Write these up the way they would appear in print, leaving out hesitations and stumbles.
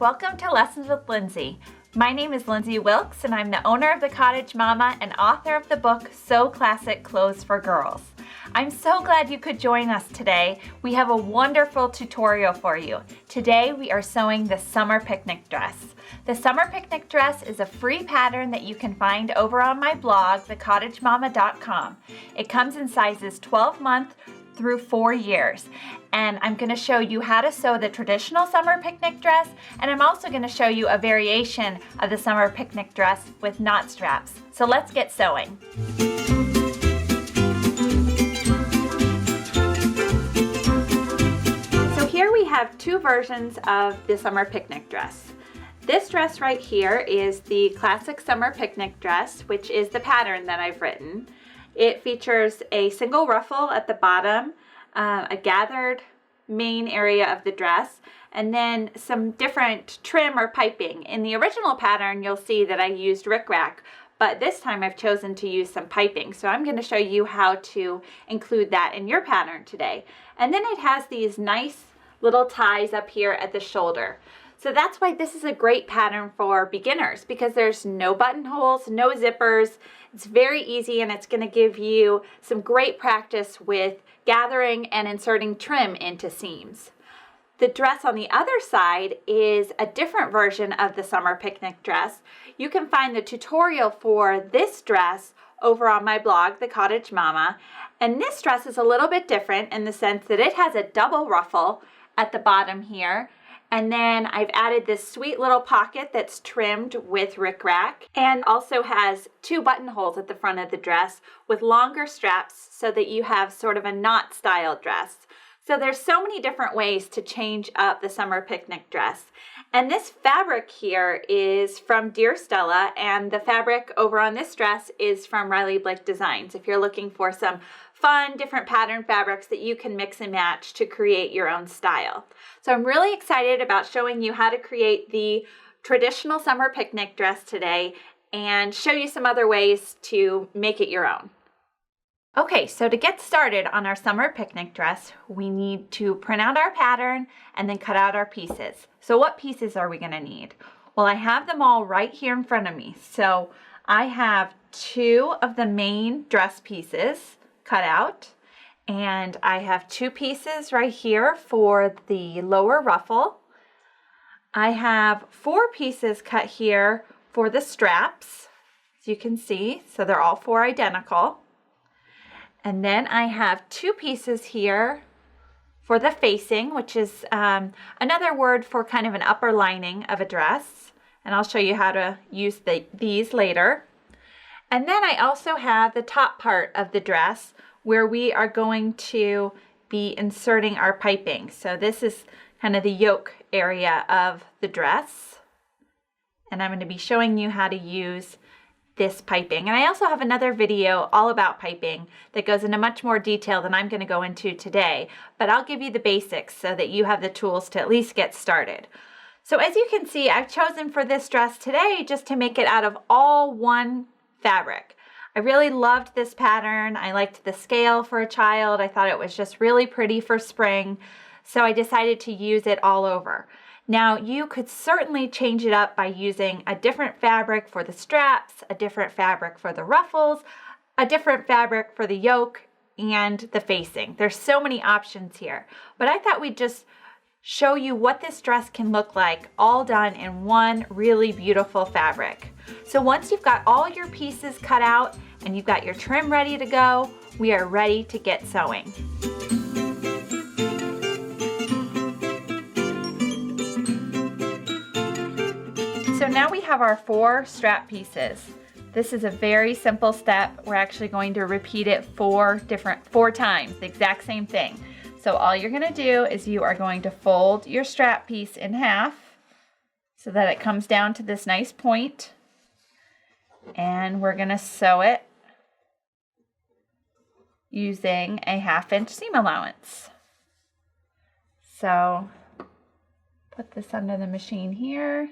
Welcome to Lessons with Lindsay. My name is Lindsay Wilkes and I'm the owner of the Cottage Mama and author of the book So Classic Clothes for Girls. I'm so glad you could join us today. We have a wonderful tutorial for you. Today we are sewing the summer picnic dress. The summer picnic dress is a free pattern that you can find over on my blog, thecottagemama.com. It comes in sizes 12 month through 4 years. And I'm going to show you how to sew the traditional summer picnic dress, and I'm also going to show you a variation of the summer picnic dress with knot straps. So let's get sewing. So here we have two versions of the summer picnic dress. This dress right here is the classic summer picnic dress, which is the pattern that I've written. It features a single ruffle at the bottom, a gathered main area of the dress, and then some different trim or piping. In the original pattern, you'll see that I used rickrack, but this time I've chosen to use some piping. So I'm going to show you how to include that in your pattern today. And then it has these nice little ties up here at the shoulder. So that's why this is a great pattern for beginners, because there's no buttonholes, no zippers. It's very easy, and it's going to give you some great practice with gathering and inserting trim into seams. The dress on the other side is a different version of the summer picnic dress. You can find the tutorial for this dress over on my blog, The Cottage Mama. And this dress is a little bit different in the sense that it has a double ruffle at the bottom here. And then I've added this sweet little pocket that's trimmed with rickrack, and also has two buttonholes at the front of the dress with longer straps so that you have sort of a knot style dress. So there's so many different ways to change up the summer picnic dress. And this fabric here is from Dear Stella, and the fabric over on this dress is from Riley Blake Designs, if you're looking for some fun, different pattern fabrics that you can mix and match to create your own style. So I'm really excited about showing you how to create the traditional summer picnic dress today and show you some other ways to make it your own. Okay, so to get started on our summer picnic dress, we need to print out our pattern and then cut out our pieces. So what pieces are we going to need? Well, I have them all right here in front of me. So I have two of the main dress pieces cut out, and I have two pieces right here for the lower ruffle. I have 4 pieces cut here for the straps, as you can see, so they're all 4 identical. And then I have 2 pieces here for the facing, which is another word for kind of an upper lining of a dress. And I'll show you how to use these later. And then I also have the top part of the dress where we are going to be inserting our piping. So this is kind of the yoke area of the dress. And I'm going to be showing you how to use this piping. And I also have another video all about piping that goes into much more detail than I'm going to go into today, but I'll give you the basics so that you have the tools to at least get started. So as you can see, I've chosen for this dress today just to make it out of all one fabric. I really loved this pattern. I liked the scale for a child. I thought it was just really pretty for spring, so I decided to use it all over. Now, you could certainly change it up by using a different fabric for the straps, a different fabric for the ruffles, a different fabric for the yoke and the facing. There's so many options here, but I thought we'd just show you what this dress can look like all done in one really beautiful fabric. So once you've got all your pieces cut out and you've got your trim ready to go, we are ready to get sewing. So now we have our 4 strap pieces. This is a very simple step. We're actually going to repeat it 4 times, the exact same thing. So all you're going to do is you are going to fold your strap piece in half so that it comes down to this nice point, and we're going to sew it using a 1/2 inch seam allowance. So put this under the machine here,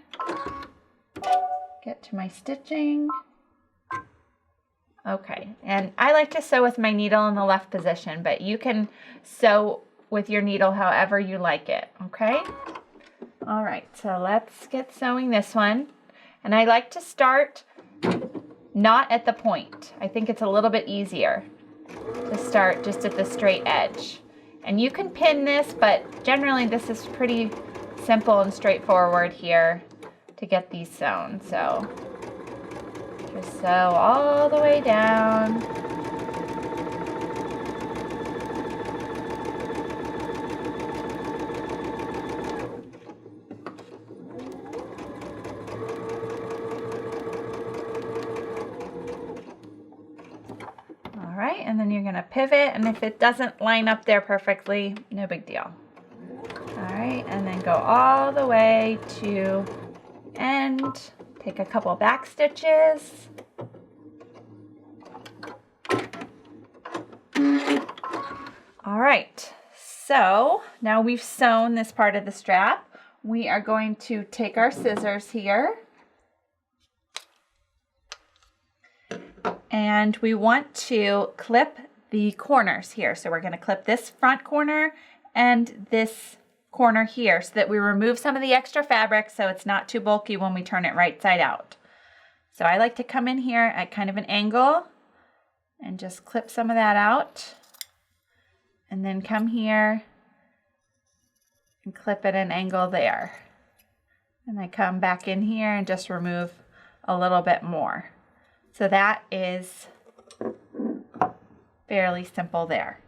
get to my stitching. Okay, and I like to sew with my needle in the left position, but you can sew with your needle however you like it, okay? All right, so let's get sewing this one. And I like to start not at the point. I think it's a little bit easier to start just at the straight edge. And you can pin this, but generally this is pretty simple and straightforward here to get these sewn. So just sew all the way down. All right, and then you're gonna pivot, and if it doesn't line up there perfectly, no big deal. All right, and then go all the way to end. Take a couple back stitches. All right, so now we've sewn this part of the strap. We are going to take our scissors here. And we want to clip the corners here. So we're going to clip this front corner and this corner here so that we remove some of the extra fabric so it's not too bulky when we turn it right side out. So I like to come in here at kind of an angle and just clip some of that out. And then come here and clip at an angle there. And I come back in here and just remove a little bit more. So that is fairly simple there.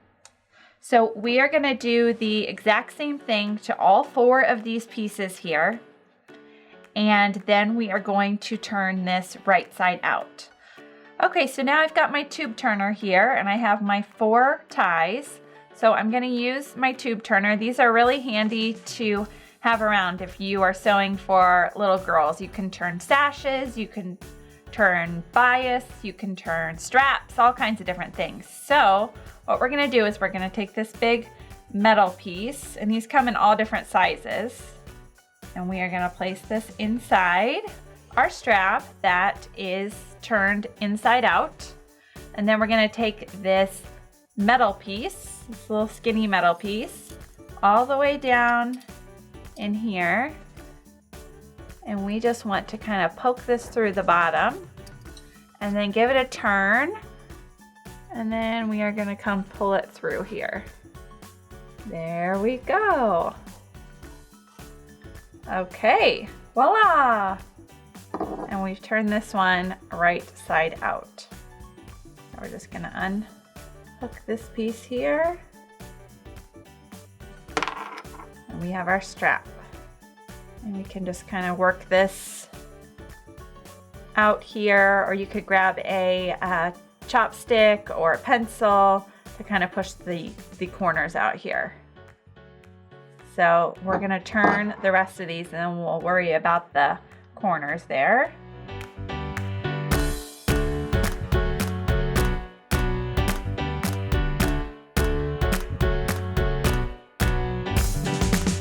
So we are going to do the exact same thing to all 4 of these pieces here. And then we are going to turn this right side out. Okay, so now I've got my tube turner here and I have my 4 ties. So I'm going to use my tube turner. These are really handy to have around if you are sewing for little girls. You can turn sashes, you can turn bias, you can turn straps, all kinds of different things. So what we're gonna do is we're gonna take this big metal piece, and these come in all different sizes, and we are gonna place this inside our strap that is turned inside out. And then we're gonna take this metal piece, this little skinny metal piece, all the way down in here. And we just want to kind of poke this through the bottom and then give it a turn. And then we are going to come pull it through here. There we go. Okay, voila. And we've turned this one right side out. We're just going to unhook this piece here. And we have our strap. And we can just kind of work this out here, or you could grab a chopstick or a pencil to kind of push the corners out here. So we're going to turn the rest of these and then we'll worry about the corners there.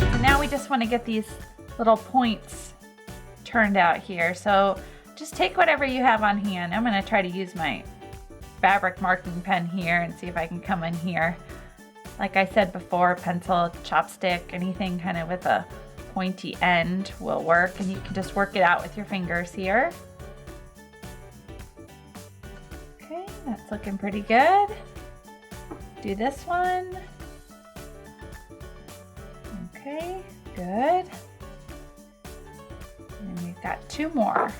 And now we just want to get these little points turned out here. So just take whatever you have on hand. I'm going to try to use my fabric marking pen here and see if I can come in here. Like I said before, pencil, chopstick, anything kind of with a pointy end will work, and you can just work it out with your fingers here. Okay, that's looking pretty good. Do this one. Okay, good. And we've got 2 more.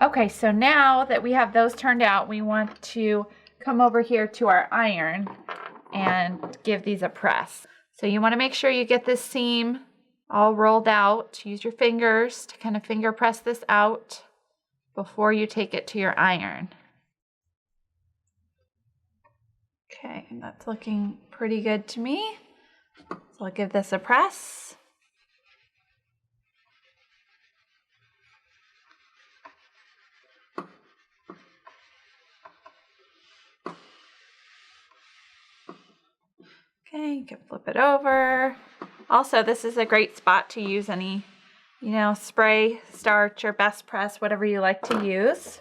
Okay, so now that we have those turned out, we want to come over here to our iron and give these a press. So you want to make sure you get this seam all rolled out. Use your fingers to kind of finger press this out before you take it to your iron. Okay, and that's looking pretty good to me. So I'll give this a press. Okay, you can flip it over. Also, this is a great spot to use any, spray, starch, or best press, whatever you like to use.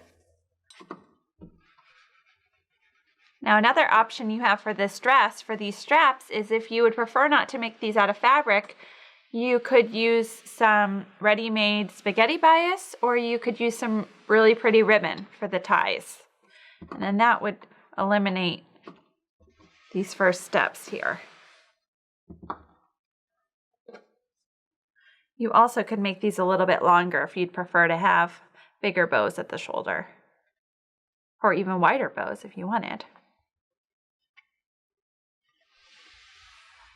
Now another option you have for this dress, for these straps, is if you would prefer not to make these out of fabric, you could use some ready-made spaghetti bias, or you could use some really pretty ribbon for the ties. And then that would eliminate these first steps here. You also could make these a little bit longer if you'd prefer to have bigger bows at the shoulder, or even wider bows if you wanted.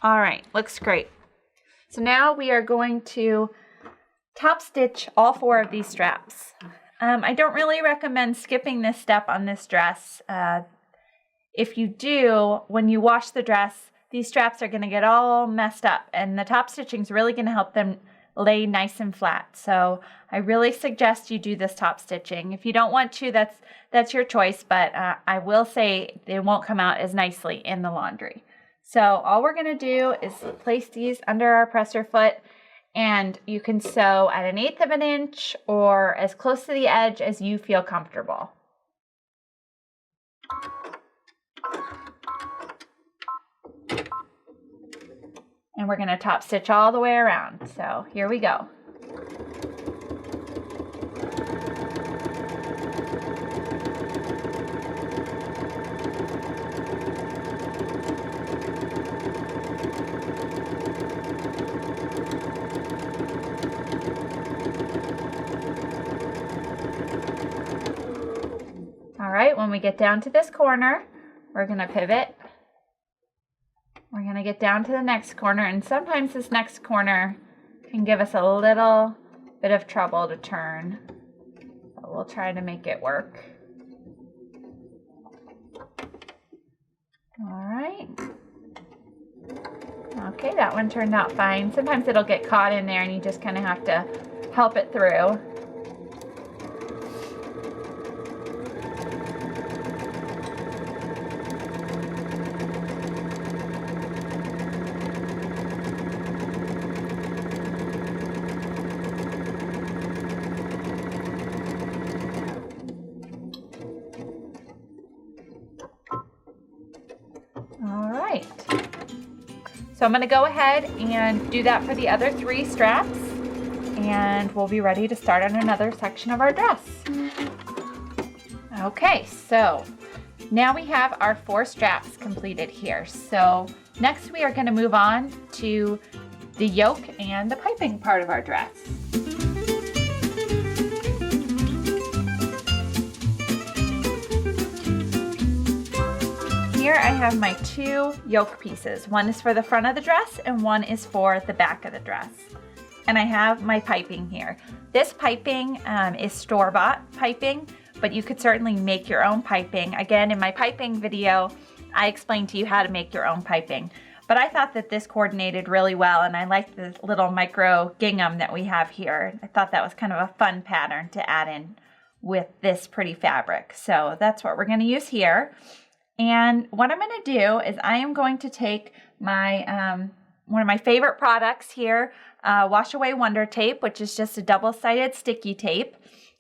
All right, looks great. So now we are going to top stitch all 4 of these straps. I don't really recommend skipping this step on this dress. If you do, when you wash the dress, these straps are going to get all messed up, and the top stitching is really going to help them lay nice and flat. So I really suggest you do this top stitching. If you don't want to, that's your choice, but I will say they won't come out as nicely in the laundry. So all we're going to do is place these under our presser foot, and you can sew at 1/8 of an inch or as close to the edge as you feel comfortable. And we're going to top stitch all the way around. So here we go. All right, when we get down to this corner, we're going to pivot. We're going to get down to the next corner, and sometimes this next corner can give us a little bit of trouble to turn. So we'll try to make it work. All right. Okay, that one turned out fine. Sometimes it'll get caught in there and you just kind of have to help it through. So I'm going to go ahead and do that for the other 3 straps, and we'll be ready to start on another section of our dress. Okay, so now we have our 4 straps completed here. So next we are going to move on to the yoke and the piping part of our dress. Here I have my 2 yoke pieces. One is for the front of the dress and one is for the back of the dress. And I have my piping here. This piping is store-bought piping, but you could certainly make your own piping. Again, in my piping video, I explained to you how to make your own piping. But I thought that this coordinated really well, and I liked the little micro gingham that we have here. I thought that was kind of a fun pattern to add in with this pretty fabric. So that's what we're going to use here. And what I'm going to do is I am going to take my one of my favorite products here, Wash Away Wonder Tape, which is just a double-sided sticky tape.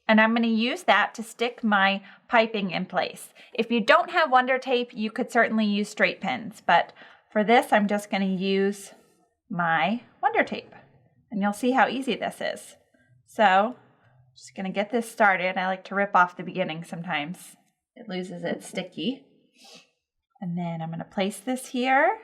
And I'm going to use that to stick my piping in place. If you don't have Wonder Tape, you could certainly use straight pins. But for this, I'm just going to use my Wonder Tape. And you'll see how easy this is. So, just going to get this started. I like to rip off the beginning sometimes. It loses its sticky. And then I'm going to place this here.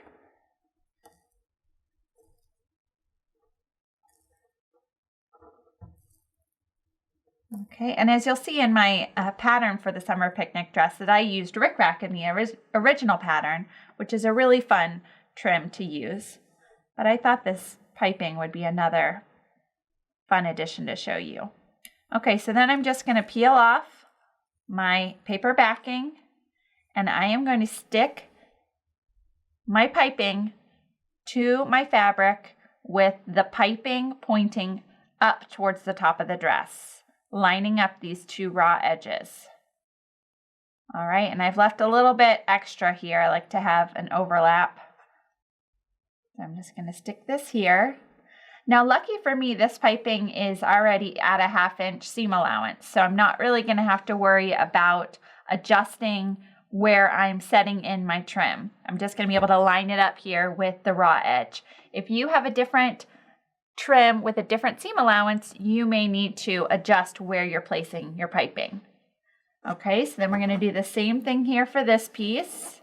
Okay, and as you'll see in my pattern for the summer picnic dress that I used rickrack in the original pattern, which is a really fun trim to use. But I thought this piping would be another fun addition to show you. Okay, so then I'm just going to peel off my paper backing, and I am going to stick my piping to my fabric with the piping pointing up towards the top of the dress, lining up these 2 raw edges. All right, and I've left a little bit extra here. I like to have an overlap. So I'm just going to stick this here. Now, lucky for me, this piping is already at a 1/2 inch seam allowance, so I'm not really going to have to worry about adjusting where I'm setting in my trim. I'm just going to be able to line it up here with the raw edge. If you have a different trim with a different seam allowance, you may need to adjust where you're placing your piping. Okay, so then we're going to do the same thing here for this piece.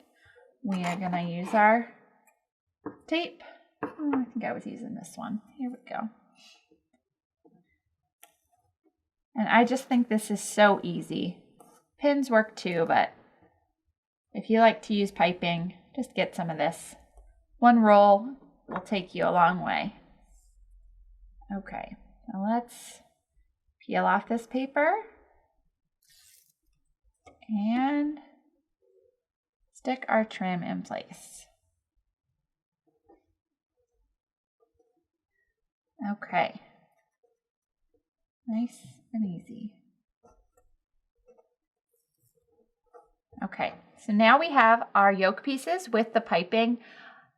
We are going to use our tape. Oh, I think I was using this one. Here we go. And I just think this is so easy. Pins work too, but if you like to use piping, just get some of this. One roll will take you a long way. Okay, now let's peel off this paper and stick our trim in place. Okay, nice and easy. Okay, so now we have our yoke pieces with the piping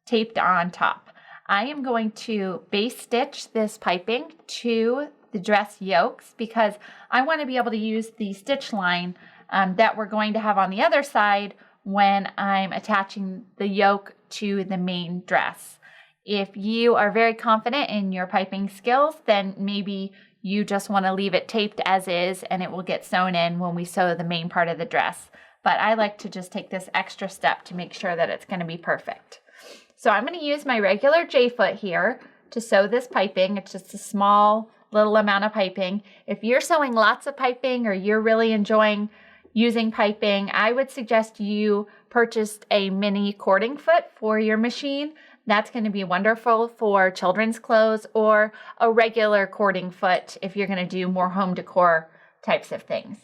taped on top. I am going to base stitch this piping to the dress yokes because I want to be able to use the stitch line that we're going to have on the other side when I'm attaching the yoke to the main dress. If you are very confident in your piping skills, then maybe you just want to leave it taped as is and it will get sewn in when we sew the main part of the dress. But I like to just take this extra step to make sure that it's going to be perfect. So I'm going to use my regular J-foot here to sew this piping. It's just a small little amount of piping. If you're sewing lots of piping or you're really enjoying using piping, I would suggest you purchase a mini cording foot for your machine. That's going to be wonderful for children's clothes, or a regular cording foot if you're going to do more home decor types of things.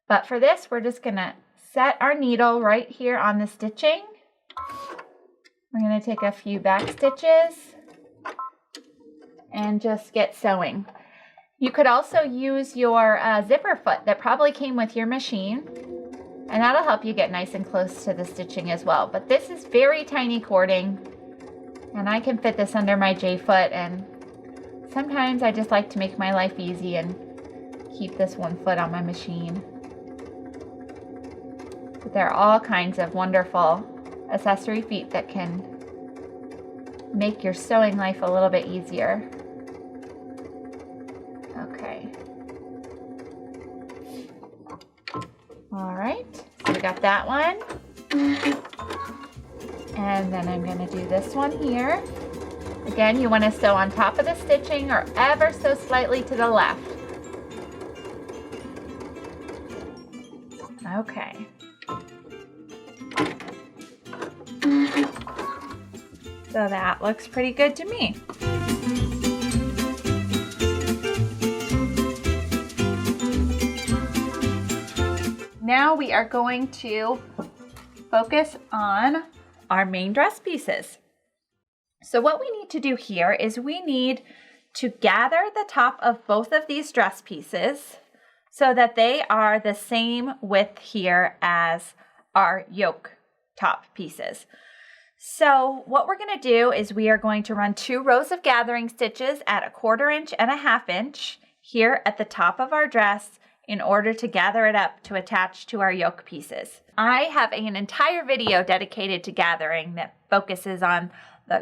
But for this, we're just going to set our needle right here on the stitching. We're going to take a few back stitches and just get sewing. You could also use your zipper foot that probably came with your machine, and that'll help you get nice and close to the stitching as well. But this is very tiny cording, and I can fit this under my J-foot, and sometimes I just like to make my life easy and keep this one foot on my machine. But there are all kinds of wonderful accessory feet that can make your sewing life a little bit easier. Okay. All right, so we got that one. And then I'm going to do this one here. Again, you want to sew on top of the stitching or ever so slightly to the left. Okay. So that looks pretty good to me. Now we are going to focus on our main dress pieces. So what we need to do here is we need to gather the top of both of these dress pieces so that they are the same width here as our yoke top pieces. So what we're going to do is we are going to run 2 rows of gathering stitches at 1/4 inch and 1/2 inch here at the top of our dress in order to gather it up to attach to our yoke pieces. I have an entire video dedicated to gathering that focuses on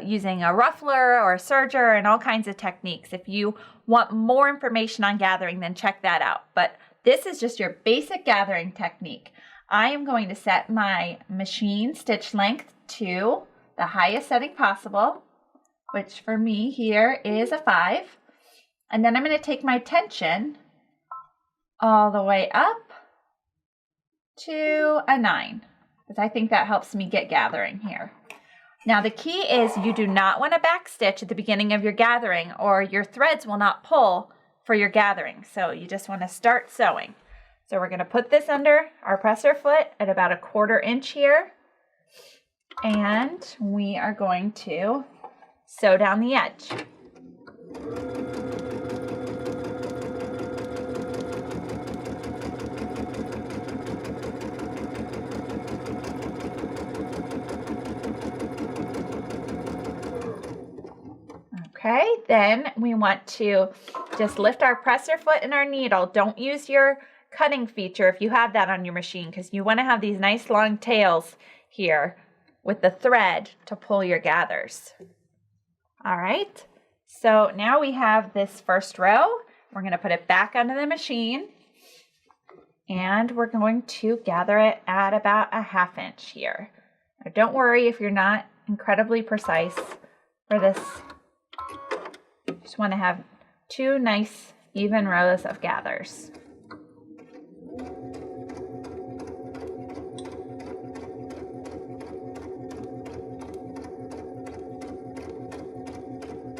using a ruffler or a serger and all kinds of techniques. If you want more information on gathering, then check that out. But this is just your basic gathering technique. I am going to set my machine stitch length to the highest setting possible, which for me here is a 5. And then I'm going to take my tension all the way up to a 9, because I think that helps me get gathering here. Now the key is you do not want to back stitch at the beginning of your gathering or your threads will not pull for your gathering. So you just want to start sewing. So we're going to put this under our presser foot at about 1/4 inch here. And we are going to sew down the edge. Okay, then we want to just lift our presser foot and our needle. Don't use your cutting feature if you have that on your machine, because you want to have these nice long tails here with the thread to pull your gathers. All right, so now we have this first row. We're going to put it back onto the machine, and we're going to gather it at about a 1/2 inch here. Now, don't worry if you're not incredibly precise for this. Just want to have 2 nice even rows of gathers.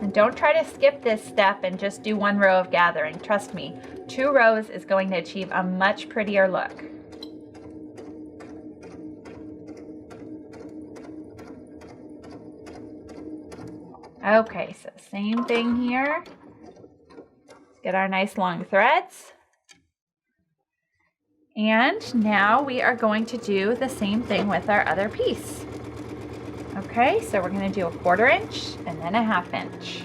And don't try to skip this step and just do 1 row of gathering. Trust me, 2 rows is going to achieve a much prettier look. Okay, so same thing here. Let's get our nice long threads. And now we are going to do the same thing with our other piece. Okay, so we're going to do a 1/4 inch and then a 1/2 inch.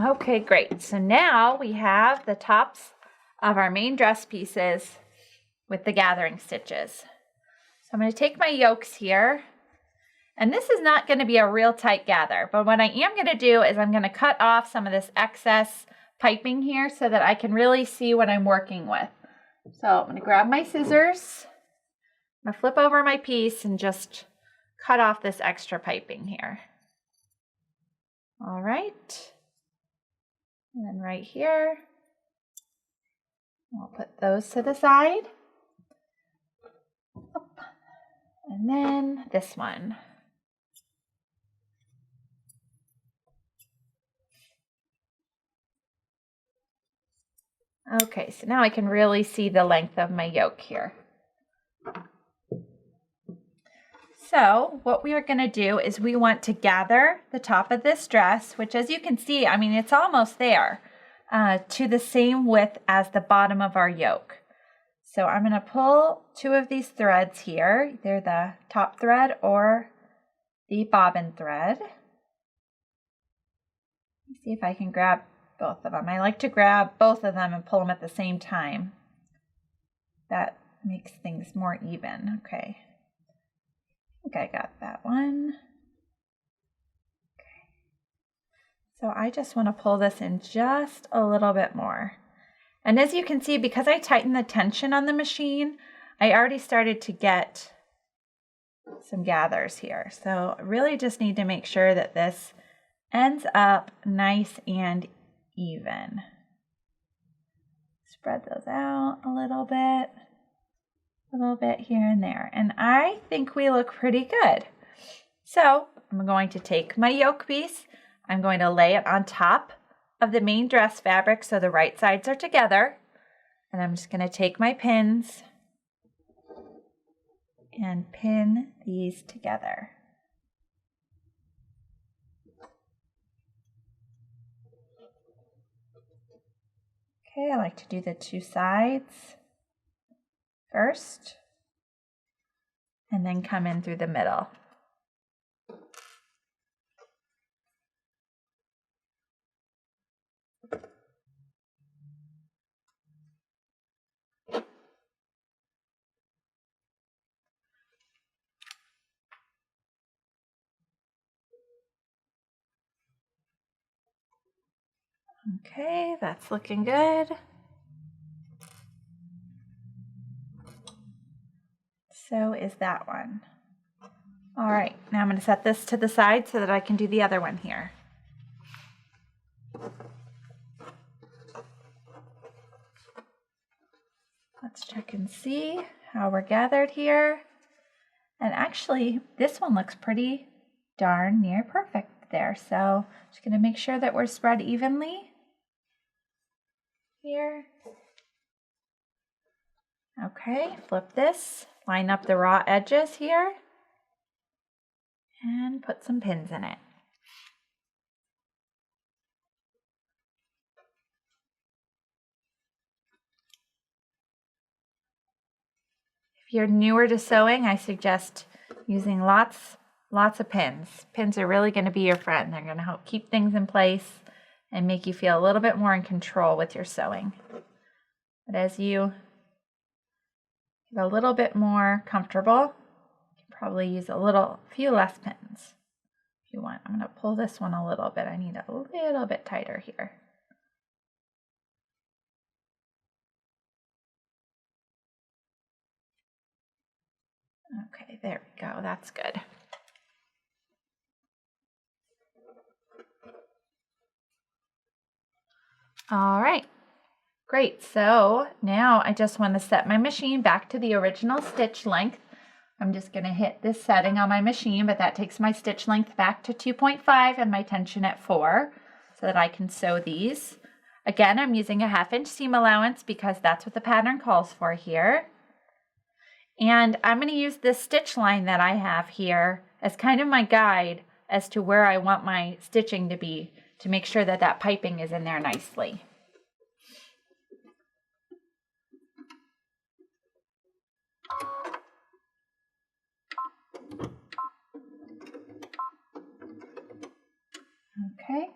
Okay, great. So now we have the tops of our main dress pieces with the gathering stitches. So I'm going to take my yokes here, and this is not going to be a real tight gather, but what I am going to do is I'm going to cut off some of this excess piping here so that I can really see what I'm working with. So I'm going to grab my scissors, I'm going to flip over my piece and just cut off this extra piping here. All right. And then right here, we'll put those to the side. And then this one. Okay, so now I can really see the length of my yoke here. So what we are going to do is we want to gather the top of this dress, which as you can see, I mean, it's almost there, to the same width as the bottom of our yoke. So I'm going to pull 2 of these threads here, either the top thread or the bobbin thread. Let's see if I can grab both of them. I like to grab both of them and pull them at the same time. That makes things more even. Okay. I think I got that one. Okay. So I just want to pull this in just a little bit more. And as you can see, because I tightened the tension on the machine, I already started to get some gathers here. So I really just need to make sure that this ends up nice and even. Spread those out a little bit here and there. And I think we look pretty good. So I'm going to take my yoke piece, I'm going to lay it on top of the main dress fabric so the right sides are together. And I'm just going to take my pins and pin these together. Okay, I like to do the 2 sides first and then come in through the middle. Okay, that's looking good. So is that one. All right, now I'm going to set this to the side so that I can do the other one here. Let's check and see how we're gathered here. And actually, this one looks pretty darn near perfect there. So just going to make sure that we're spread evenly here. Okay, flip this, line up the raw edges here, and put some pins in it. If you're newer to sewing, I suggest using lots Lots of pins. Pins are really going to be your friend. They're going to help keep things in place and make you feel a little bit more in control with your sewing. But as you get a little bit more comfortable, you can probably use a few less pins if you want. I'm going to pull this one a little bit. I need a little bit tighter here. Okay, there we go. That's good. All right, great. So now I just want to set my machine back to the original stitch length. I'm just going to hit this setting on my machine, but that takes my stitch length back to 2.5 and my tension at 4 so that I can sew these. Again, I'm using a 1/2 inch seam allowance because that's what the pattern calls for here. And I'm going to use this stitch line that I have here as kind of my guide as to where I want my stitching to be, to make sure that that piping is in there nicely. Okay.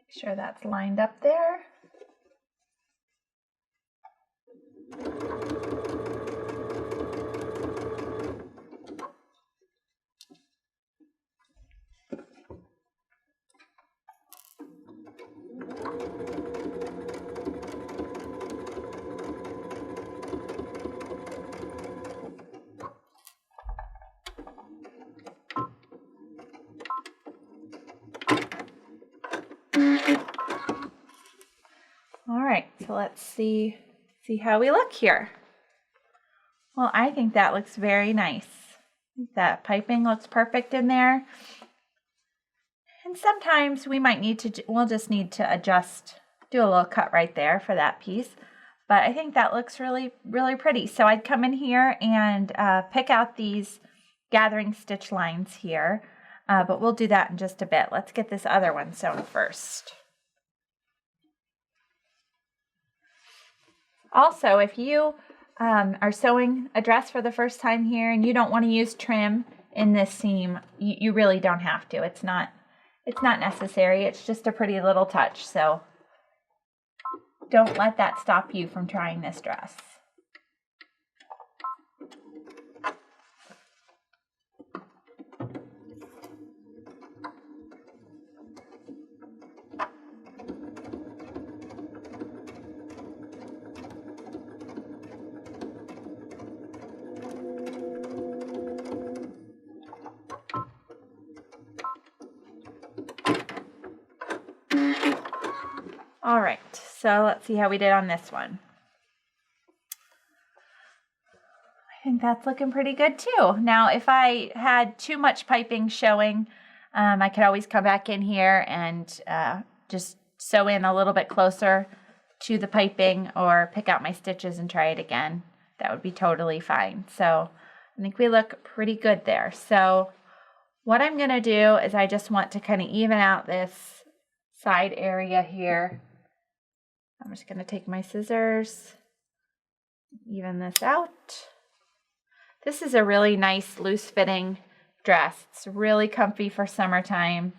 Make sure that's lined up there. All right, so let's see how we look here. Well, I think that looks very nice. That piping looks perfect in there. And sometimes we'll just need to adjust, do a little cut right there for that piece. But I think that looks really, really pretty. So I'd come in here and pick out these gathering stitch lines here. But we'll do that in just a bit. Let's get this other one sewn first. Also, if you are sewing a dress for the first time here and you don't want to use trim in this seam, you really don't have to. It's not necessary. It's just a pretty little touch. So don't let that stop you from trying this dress. All right, so let's see how we did on this one. I think that's looking pretty good too. Now, if I had too much piping showing, I could always come back in here and just sew in a little bit closer to the piping or pick out my stitches and try it again. That would be totally fine. So I think we look pretty good there. So what I'm gonna do is I just want to kind of even out this side area here. I'm just going to take my scissors, even this out. This is a really nice loose fitting dress. It's really comfy for summertime.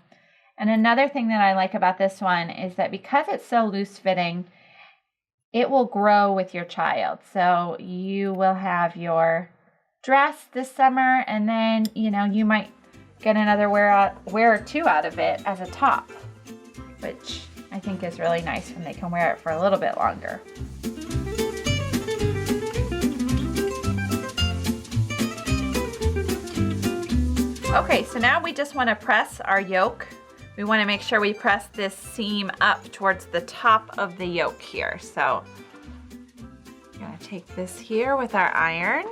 And another thing that I like about this one is that because it's so loose fitting, it will grow with your child. So you will have your dress this summer and then, you might get another wear or two out of it as a top, which I think is really nice when they can wear it for a little bit longer. Okay, so now we just want to press our yoke. We want to make sure we press this seam up towards the top of the yoke here. So I'm going to take this here with our iron.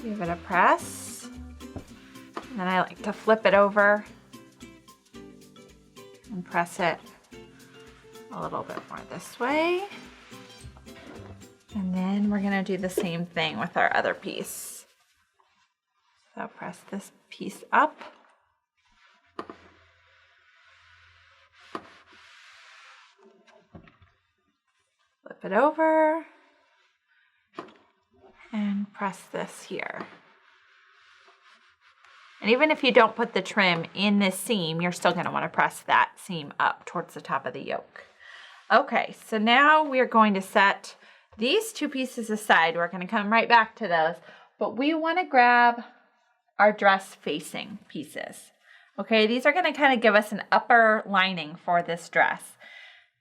Give it a press. And then I like to flip it over and press it a little bit more this way. And then we're gonna do the same thing with our other piece. So press this piece up. Flip it over and press this here. And even if you don't put the trim in this seam, you're still gonna wanna press that seam up towards the top of the yoke. Okay, so now we're going to set these two pieces aside. We're gonna come right back to those, but we wanna grab our dress facing pieces. Okay, these are gonna kind of give us an upper lining for this dress.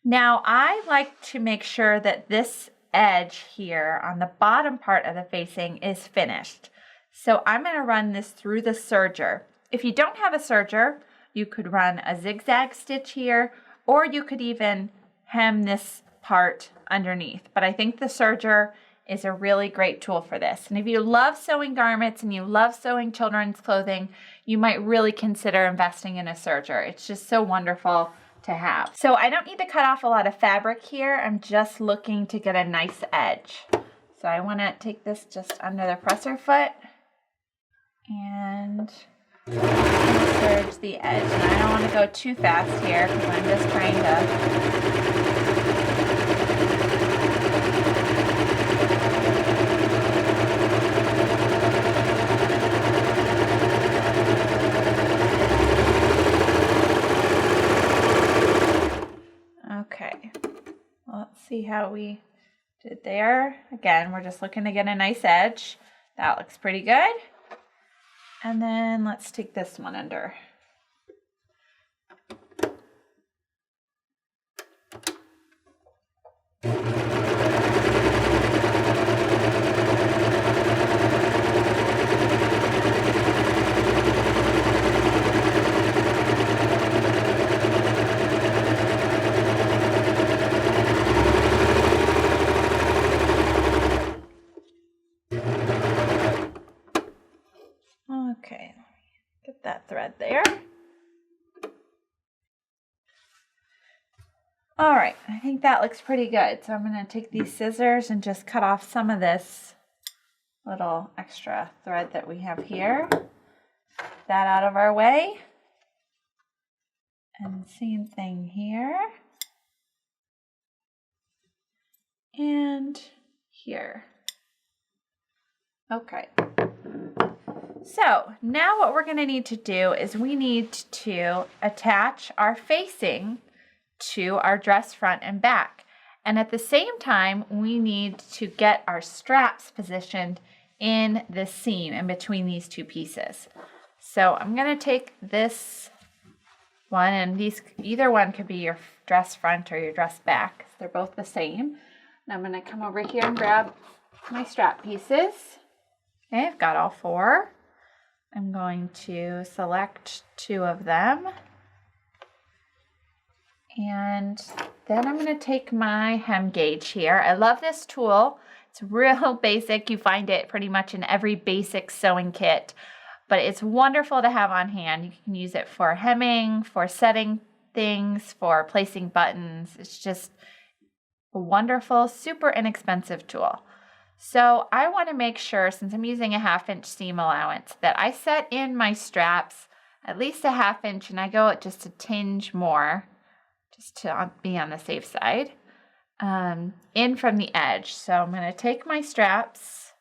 Now, I like to make sure that this edge here on the bottom part of the facing is finished. So I'm gonna run this through the serger. If you don't have a serger, you could run a zigzag stitch here, or you could even hem this part underneath. But I think the serger is a really great tool for this. And if you love sewing garments and you love sewing children's clothing, you might really consider investing in a serger. It's just so wonderful to have. So I don't need to cut off a lot of fabric here. I'm just looking to get a nice edge. So I want to take this just under the presser foot and serge the edge. And I don't want to go too fast here because I'm just trying to see how we did there. Again, we're just looking to get a nice edge. That looks pretty good. And then let's take this one under. Okay, get that thread there. All right, I think that looks pretty good. So I'm going to take these scissors and just cut off some of this little extra thread that we have here. Get that out of our way. And same thing here. And here. Okay. So now what we're going to need to do is we need to attach our facing to our dress front and back. And at the same time, we need to get our straps positioned in the seam in between these two pieces. So I'm going to take this one, and either one could be your dress front or your dress back. They're both the same. And I'm going to come over here and grab my strap pieces. Okay, I've got all four. I'm going to select two of them. And then I'm going to take my hem gauge here. I love this tool. It's real basic. You find it pretty much in every basic sewing kit, but it's wonderful to have on hand. You can use it for hemming, for setting things, for placing buttons. It's just a wonderful, super inexpensive tool. So I want to make sure, since I'm using a 1/2 inch seam allowance, that I set in my straps at least a 1/2 inch, and I go just a tinge more, just to be on the safe side, in from the edge. So I'm going to take my straps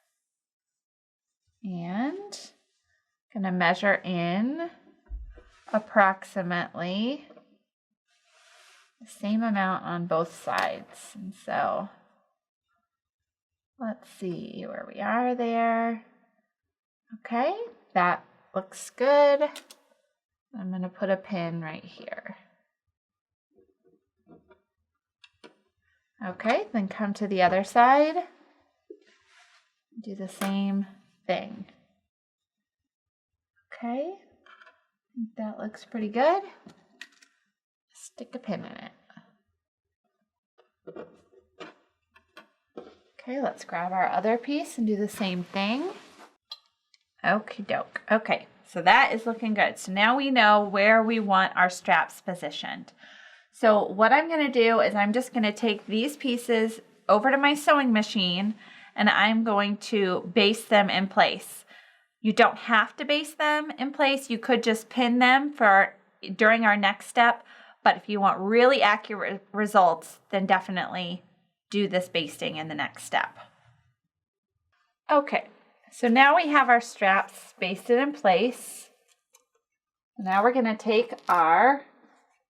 and I'm going to measure in approximately the same amount on both sides. And so let's see where we are there. Okay, that looks good. I'm going to put a pin right here. Okay, then come to the other side. Do the same thing. Okay, I think that looks pretty good. Stick a pin in it. Okay, let's grab our other piece and do the same thing. Okie doke. Okay, so that is looking good. So now we know where we want our straps positioned. So what I'm going to do is I'm just going to take these pieces over to my sewing machine and I'm going to baste them in place. You don't have to baste them in place. You could just pin them for during our next step, but if you want really accurate results, then definitely do this basting in the next step. Okay, so now we have our straps basted in place. Now we're going to take our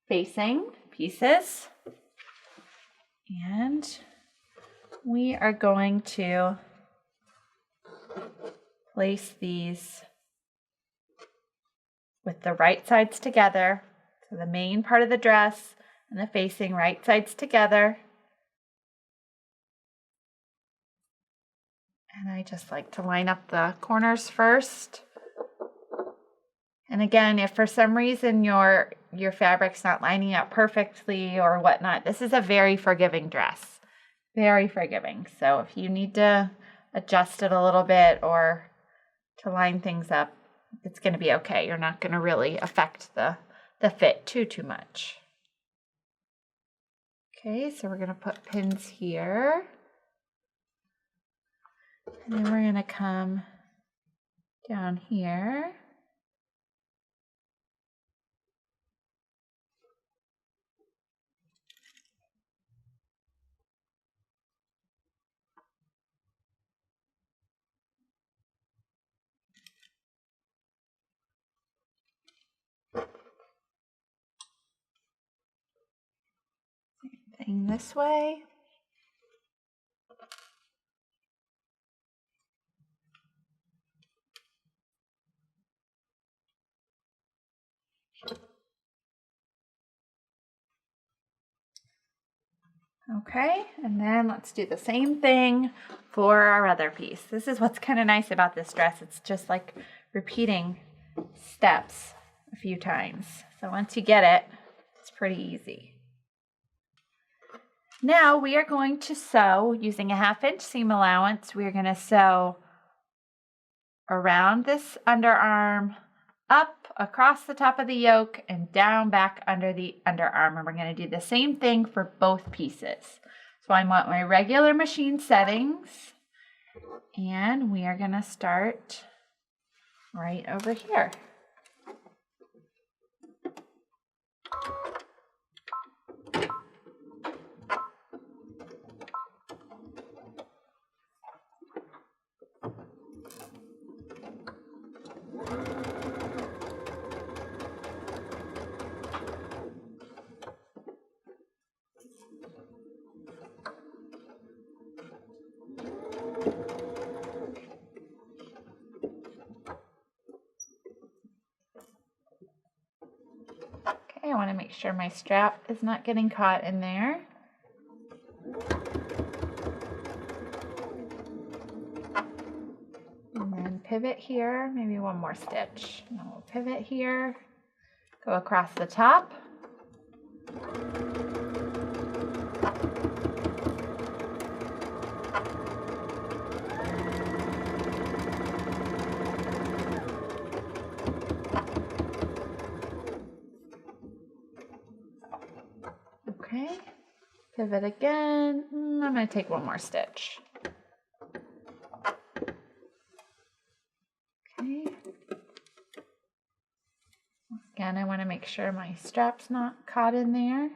facing pieces and we are going to place these with the right sides together. So the main part of the dress and the facing right sides together. And I just like to line up the corners first. And again, if for some reason your fabric's not lining up perfectly or whatnot, this is a very forgiving dress. Very forgiving. So if you need to adjust it a little bit or to line things up, it's going to be okay. You're not going to really affect the fit too much. Okay, so we're going to put pins here. And then we're going to come down here. Same thing this way. Okay, and then let's do the same thing for our other piece. This is what's kind of nice about this dress. It's just like repeating steps a few times. So once you get it, it's pretty easy. Now we are going to sew using a 1/2 inch seam allowance. We're going to sew around this underarm, up across the top of the yoke and down back under the underarm. And we're going to do the same thing for both pieces. So I want my regular machine settings and we are going to start right over here. I want to make sure my strap is not getting caught in there. And then pivot here, maybe one more stitch. And then we'll pivot here, go across the top. Okay, pivot again. I'm going to take one more stitch. Okay. Again, I want to make sure my strap's not caught in there.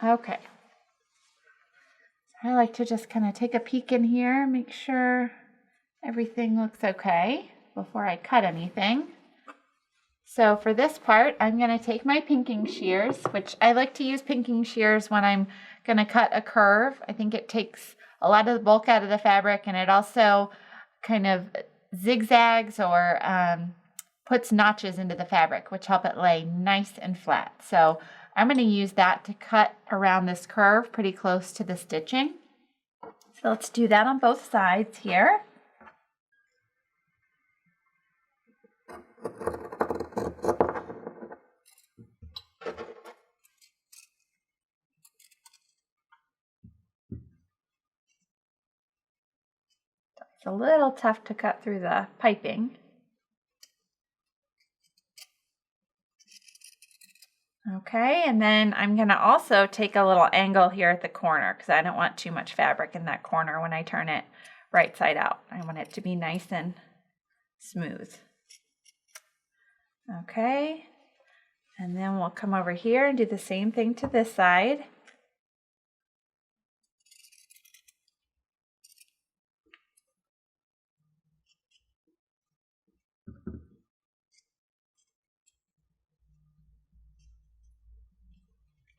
Okay, so I like to just kind of take a peek in here, make sure everything looks okay before I cut anything. So for this part, I'm going to take my pinking shears, which I like to use pinking shears when I'm going to cut a curve. I think it takes a lot of the bulk out of the fabric and it also kind of zigzags or puts notches into the fabric, which help it lay nice and flat. So I'm going to use that to cut around this curve pretty close to the stitching. So let's do that on both sides here. It's a little tough to cut through the piping. Okay, and then I'm going to also take a little angle here at the corner because I don't want too much fabric in that corner when I turn it right side out. I want it to be nice and smooth. Okay, and then we'll come over here and do the same thing to this side.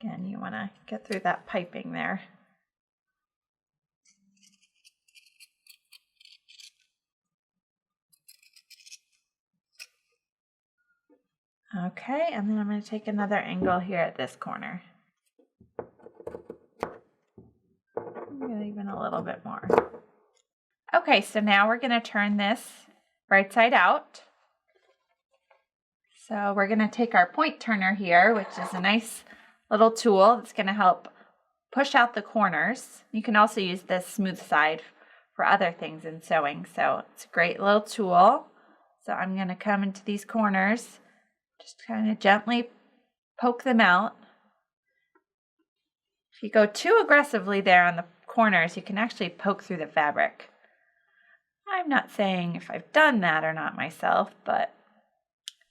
Again, you want to get through that piping there. Okay, and then I'm going to take another angle here at this corner. Maybe even a little bit more. Okay, so now we're going to turn this right side out. So we're going to take our point turner here, which is a nice little tool that's going to help push out the corners. You can also use this smooth side for other things in sewing. So it's a great little tool. So I'm going to come into these corners, just kind of gently poke them out. If you go too aggressively there on the corners, you can actually poke through the fabric. I'm not saying if I've done that or not myself, but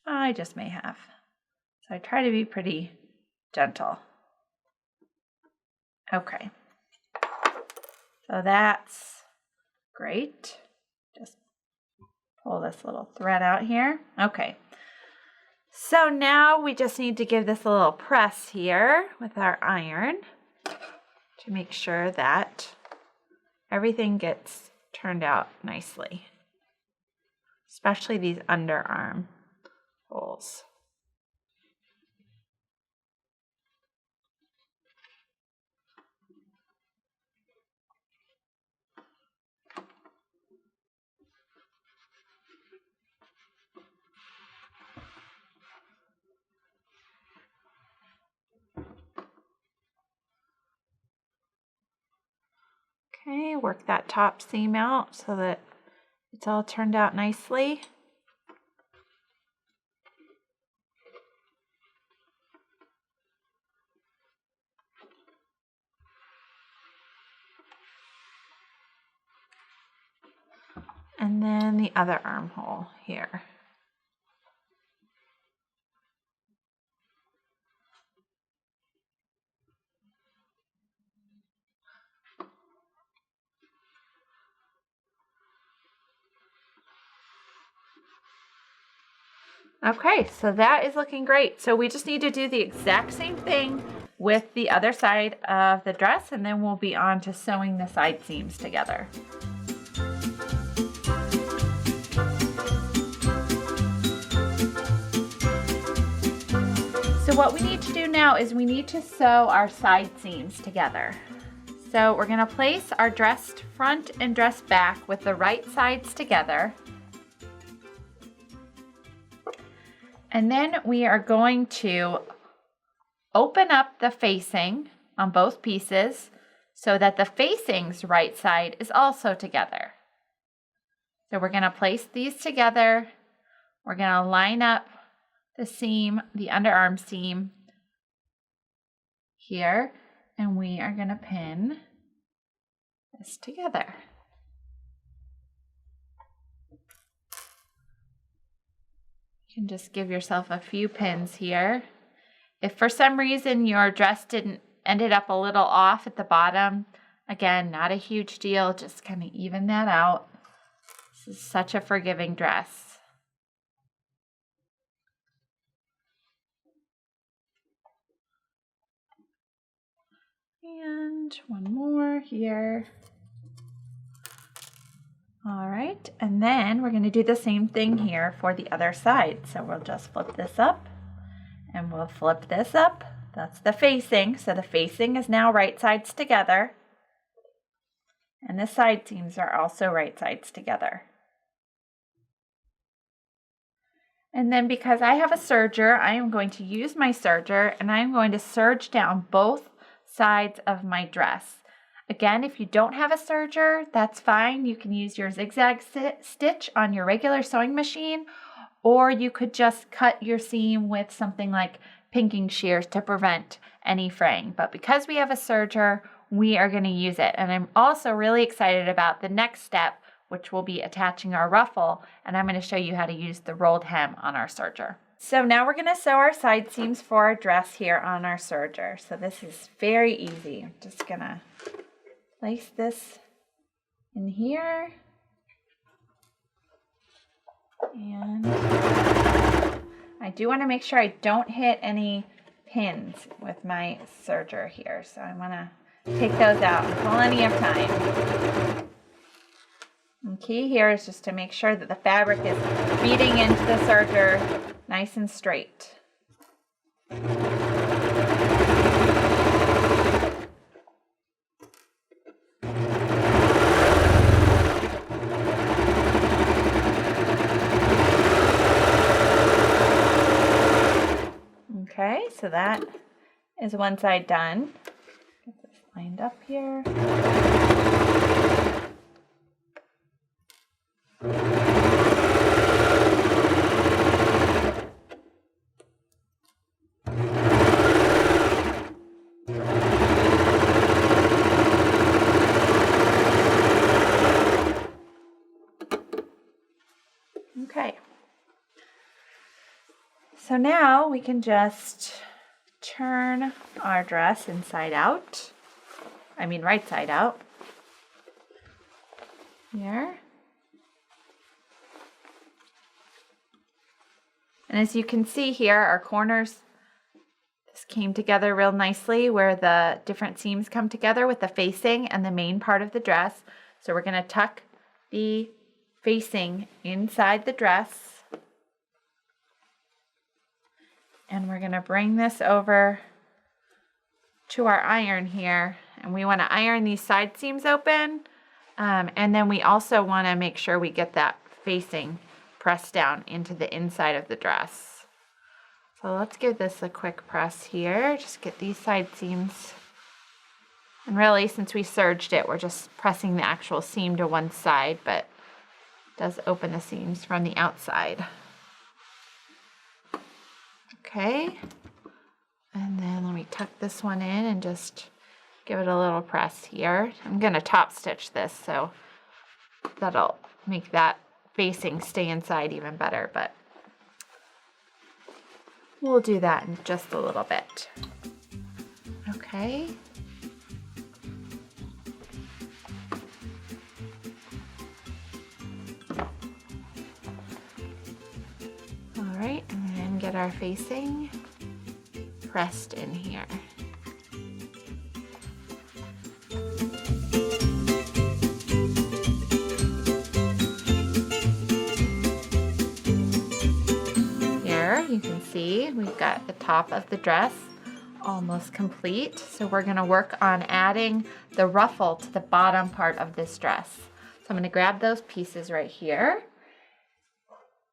I just may have. So I try to be pretty gentle. Okay, so that's great. Just pull this little thread out here. Okay, so now we just need to give this a little press here with our iron to make sure that everything gets turned out nicely, especially these underarm holes. Okay, work that top seam out so that it's all turned out nicely. And then the other armhole here. Okay, so that is looking great. So we just need to do the exact same thing with the other side of the dress, and then we'll be on to sewing the side seams together. So what we need to do now is we need to sew our side seams together. So we're going to place our dressed front and dress back with the right sides together. And then we are going to open up the facing on both pieces so that the facing's right side is also together. So we're going to place these together. We're going to line up the seam, the underarm seam here, and we are going to pin this together. You can just give yourself a few pins here. If for some reason your dress ended up a little off at the bottom, again, not a huge deal, just kind of even that out. This is such a forgiving dress. And one more here. All right, and then we're going to do the same thing here for the other side. So we'll just flip this up and we'll flip this up. That's the facing. So the facing is now right sides together. And the side seams are also right sides together. And then because I have a serger, I am going to use my serger and I'm going to serge down both sides of my dress. Again, if you don't have a serger, that's fine. You can use your zigzag stitch on your regular sewing machine, or you could just cut your seam with something like pinking shears to prevent any fraying. But because we have a serger, we are going to use it. And I'm also really excited about the next step, which will be attaching our ruffle, and I'm going to show you how to use the rolled hem on our serger. So now we're going to sew our side seams for our dress here on our serger. So this is very easy. I'm just going to place this in here, and I do want to make sure I don't hit any pins with my serger here, so I want to take those out in plenty of time. The key here is just to make sure that the fabric is feeding into the serger nice and straight. Okay, so that is one side done. Get this lined up here. Okay. So now we can just turn our dress inside out. Right side out. Here. And as you can see here, our corners just came together real nicely where the different seams come together with the facing and the main part of the dress. So we're going to tuck the facing inside the dress. And we're going to bring this over to our iron here. And we want to iron these side seams open. And then we also want to make sure we get that facing pressed down into the inside of the dress. So let's give this a quick press here. Just get these side seams. And really, since we serged it, we're just pressing the actual seam to one side, but it does open the seams from the outside. Okay, and then let me tuck this one in and just give it a little press here. I'm going to top stitch this, so that'll make that facing stay inside even better, but we'll do that in just a little bit. Okay. All right, and then get our facing pressed in here. Here you can see we've got the top of the dress almost complete. So we're going to work on adding the ruffle to the bottom part of this dress. So I'm going to grab those pieces right here.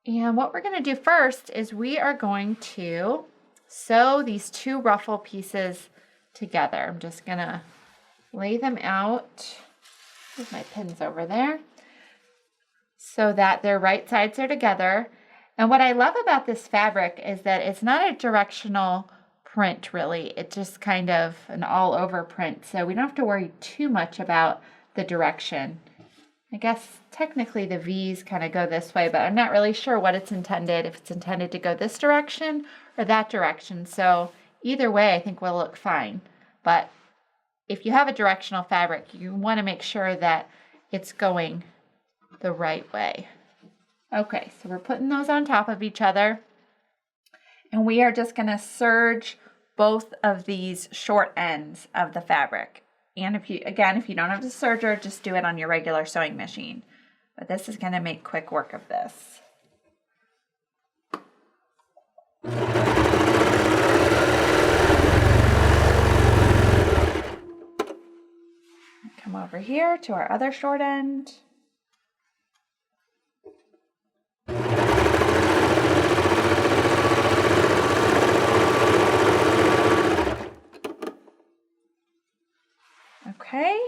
And what we're going to do first is we are going to sew these two ruffle pieces together. I'm just going to lay them out with my pins over there so that their right sides are together. And what I love about this fabric is that it's not a directional print really. It's just kind of an all over print. So we don't have to worry too much about the direction. I guess technically the V's kind of go this way, but I'm not really sure what it's intended, if it's intended to go this direction or that direction. So either way, I think will look fine. But if you have a directional fabric, you want to make sure that it's going the right way. Okay, so we're putting those on top of each other. And we are just going to serge both of these short ends of the fabric. And if you don't have the serger, just do it on your regular sewing machine. but this is going to make quick work of this. Come over here to our other short end. Okay,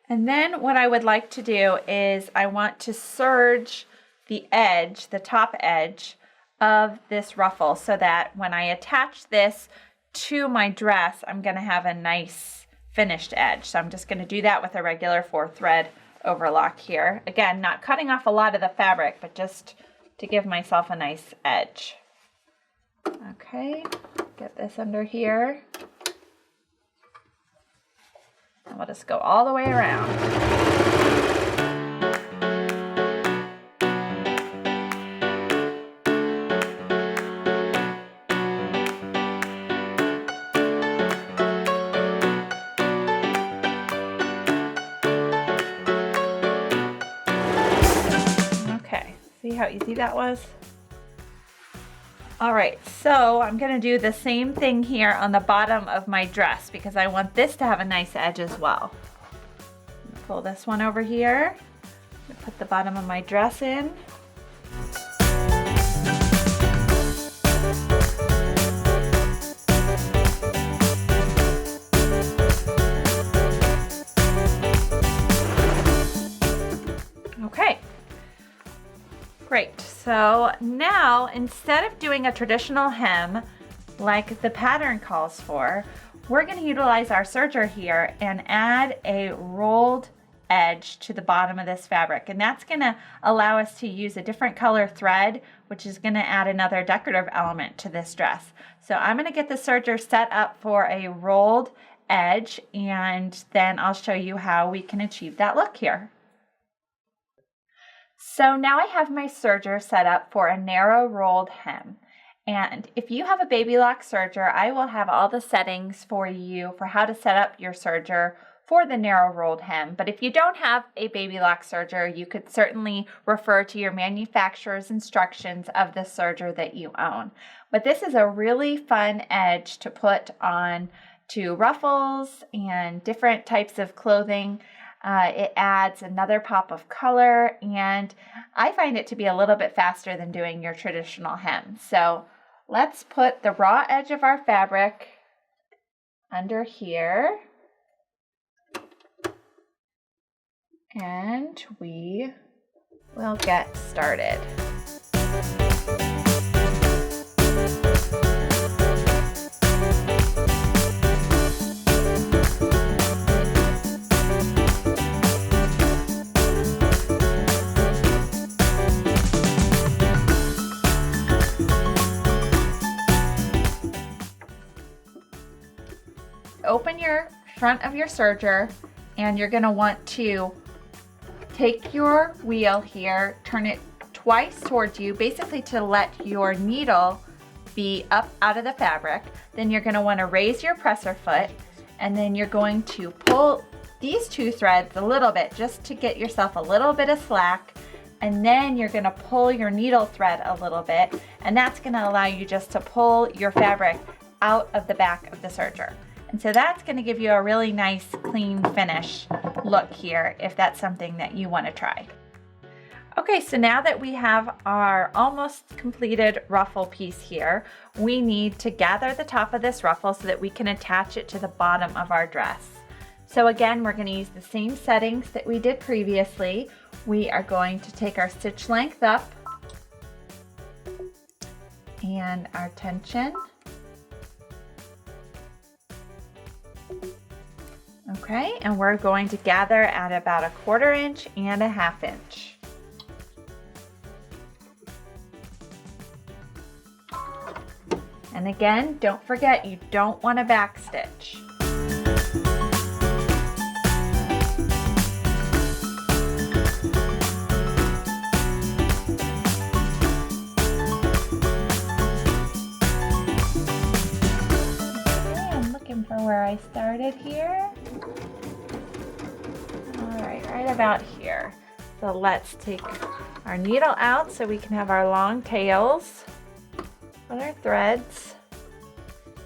and then what I would like to do is I want to serge the edge, the top edge of this ruffle so that when I attach this to my dress, I'm going to have a nice finished edge. So I'm just going to do that with a regular 4-thread overlock here. Again, not cutting off a lot of the fabric, but just to give myself a nice edge. Okay, get this under here. And we'll just go all the way around. Okay, see how easy that was? All right, so I'm gonna do the same thing here on the bottom of my dress because I want this to have a nice edge as well. Pull this one over here, put the bottom of my dress in. Okay. Great, so now instead of doing a traditional hem like the pattern calls for, we're going to utilize our serger here and add a rolled edge to the bottom of this fabric. And that's going to allow us to use a different color thread, which is going to add another decorative element to this dress. So I'm going to get the serger set up for a rolled edge, and then I'll show you how we can achieve that look here. So now I have my serger set up for a narrow rolled hem. And if you have a baby lock serger, I will have all the settings for you for how to set up your serger for the narrow rolled hem. But if you don't have a baby lock serger, you could certainly refer to your manufacturer's instructions of the serger that you own. But this is a really fun edge to put on to ruffles and different types of clothing. It adds another pop of color, and I find it to be a little bit faster than doing your traditional hem. So let's put the raw edge of our fabric under here, and we will get started. Open your front of your serger, and you're going to want to take your wheel here, turn it twice towards you, basically to let your needle be up out of the fabric. Then you're going to want to raise your presser foot, and then you're going to pull these two threads a little bit just to get yourself a little bit of slack, and then you're going to pull your needle thread a little bit, and that's going to allow you just to pull your fabric out of the back of the serger. And so that's going to give you a really nice clean finish look here if that's something that you want to try. Okay, so now that we have our almost completed ruffle piece here, we need to gather the top of this ruffle so that we can attach it to the bottom of our dress. So again, we're going to use the same settings that we did previously. We are going to take our stitch length up and our tension. Okay, and we're going to gather at about 1/4 inch and 1/2 inch. And again, don't forget, you don't want to backstitch. Okay, I'm looking for where I started here. All right, right about here. So let's take our needle out so we can have our long tails. Put our threads.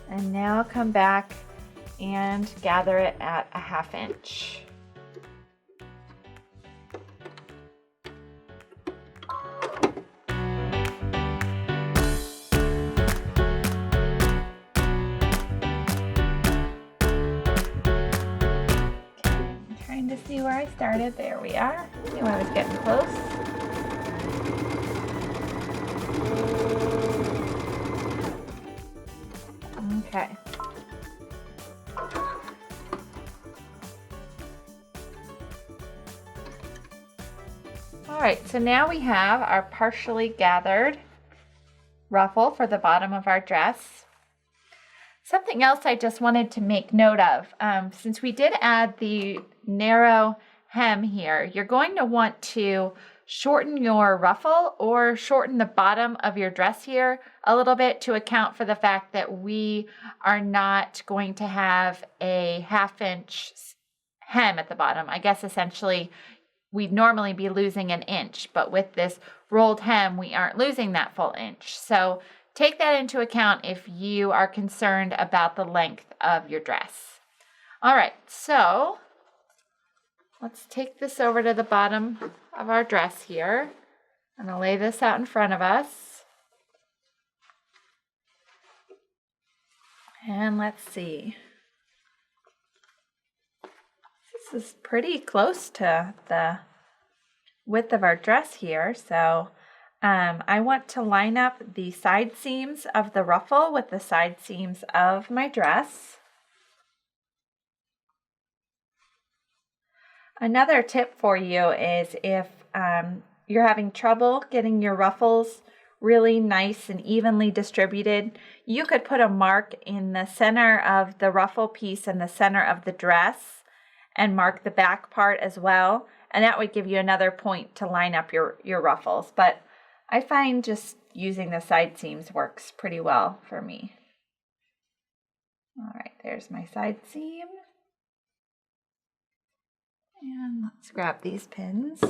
And now come back and gather it at a 1/2 inch. To see where I started. There we are. Knew I was getting close. Okay. All right, so now we have our partially gathered ruffle for the bottom of our dress. Something else I just wanted to make note of, since we did add the narrow hem here, you're going to want to shorten your ruffle or shorten the bottom of your dress here a little bit to account for the fact that we are not going to have a 1/2 inch hem at the bottom. I guess essentially we'd normally be losing an inch, but with this rolled hem, we aren't losing that full inch. So take that into account if you are concerned about the length of your dress. All right, so let's take this over to the bottom of our dress here. I'm going to lay this out in front of us. And let's see. This is pretty close to the width of our dress here, so I want to line up the side seams of the ruffle with the side seams of my dress. Another tip for you is if you're having trouble getting your ruffles really nice and evenly distributed, you could put a mark in the center of the ruffle piece and the center of the dress and mark the back part as well, and that would give you another point to line up your ruffles. But I find just using the side seams works pretty well for me. All right, there's my side seam. And let's grab these pins.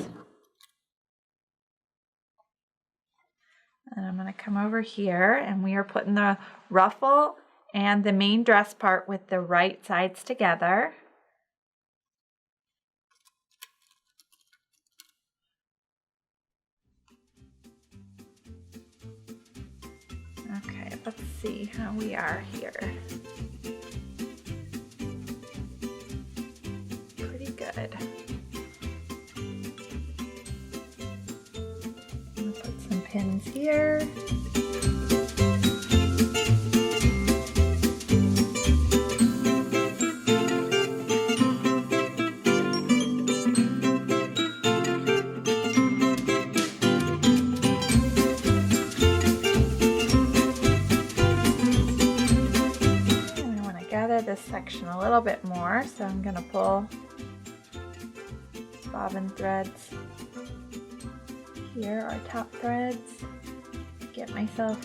And I'm going to come over here, and we are putting the ruffle and the main dress part with the right sides together. Okay, let's see how we are here. Pretty good. I'm gonna put some pins here. This section a little bit more, so I'm going to pull bobbin threads here, our top threads, get myself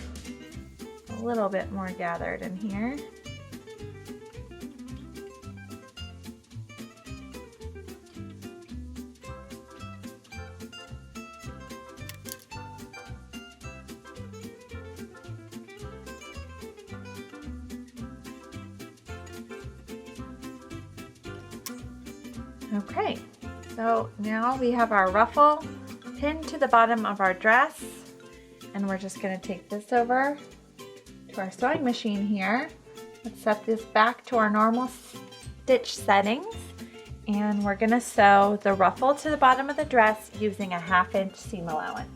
a little bit more gathered in here. Okay, so now we have our ruffle pinned to the bottom of our dress, and we're just going to take this over to our sewing machine here. Let's set this back to our normal stitch settings, and we're going to sew the ruffle to the bottom of the dress using a 1/2 inch seam allowance.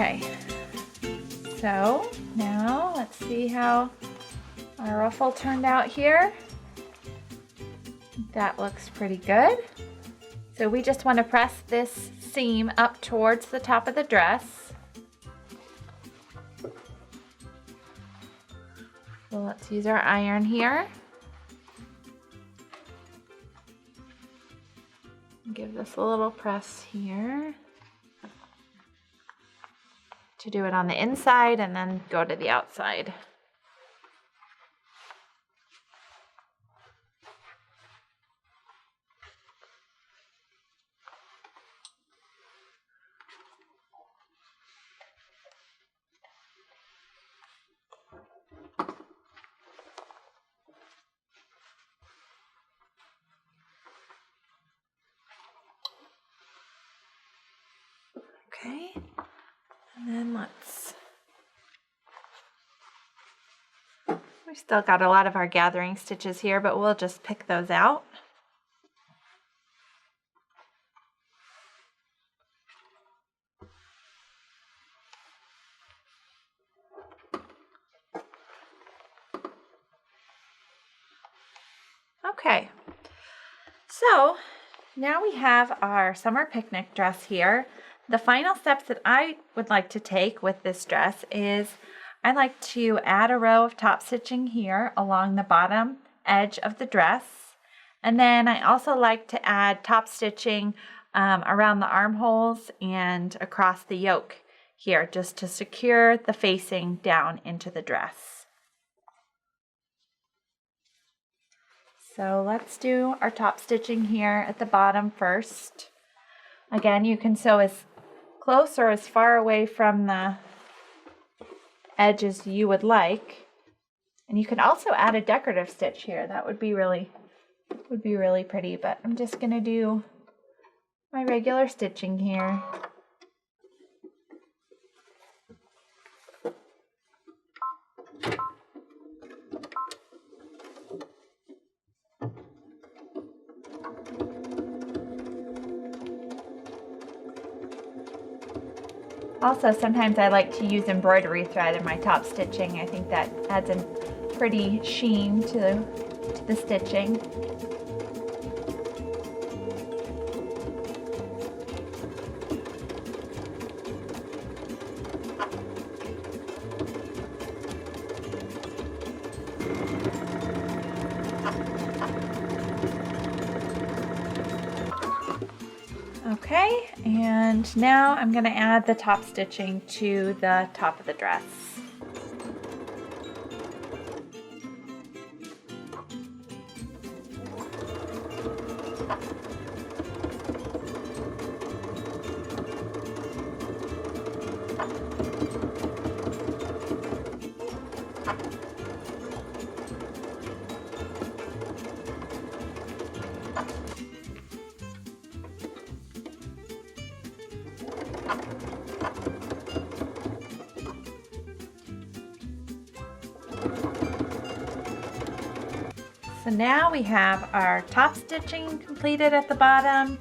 Okay, so now let's see how our ruffle turned out here. That looks pretty good. So we just want to press this seam up towards the top of the dress. So let's use our iron here. Give this a little press here to do it on the inside and then go to the outside. Okay, and then we still got a lot of our gathering stitches here, but we'll just pick those out. Okay, so now we have our summer picnic dress here. The final steps that I would like to take with this dress is I like to add a row of top stitching here along the bottom edge of the dress. And then I also like to add top stitching around the armholes and across the yoke here just to secure the facing down into the dress. So let's do our top stitching here at the bottom first. Again, you can sew as close or as far away from the edge as you would like. And you can also add a decorative stitch here. That would be really pretty, but I'm just going to do my regular stitching here. Also, sometimes I like to use embroidery thread in my top stitching. I think that adds a pretty sheen to the stitching. Okay, and now I'm going to add the top stitching to the top of the dress. So now we have our top stitching completed at the bottom,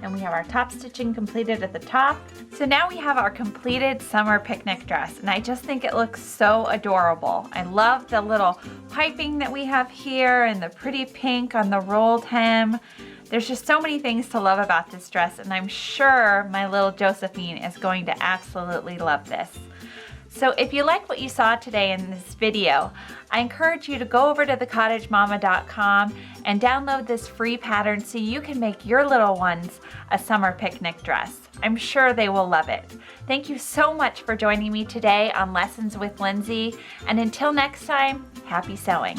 and we have our top stitching completed at the top. So now we have our completed summer picnic dress, and I just think it looks so adorable. I love the little piping that we have here and the pretty pink on the rolled hem. There's just so many things to love about this dress, and I'm sure my little Josephine is going to absolutely love this. So if you like what you saw today in this video, I encourage you to go over to thecottagemama.com and download this free pattern so you can make your little ones a summer picnic dress. I'm sure they will love it. Thank you so much for joining me today on Lessons with Lindsay, and until next time, happy sewing.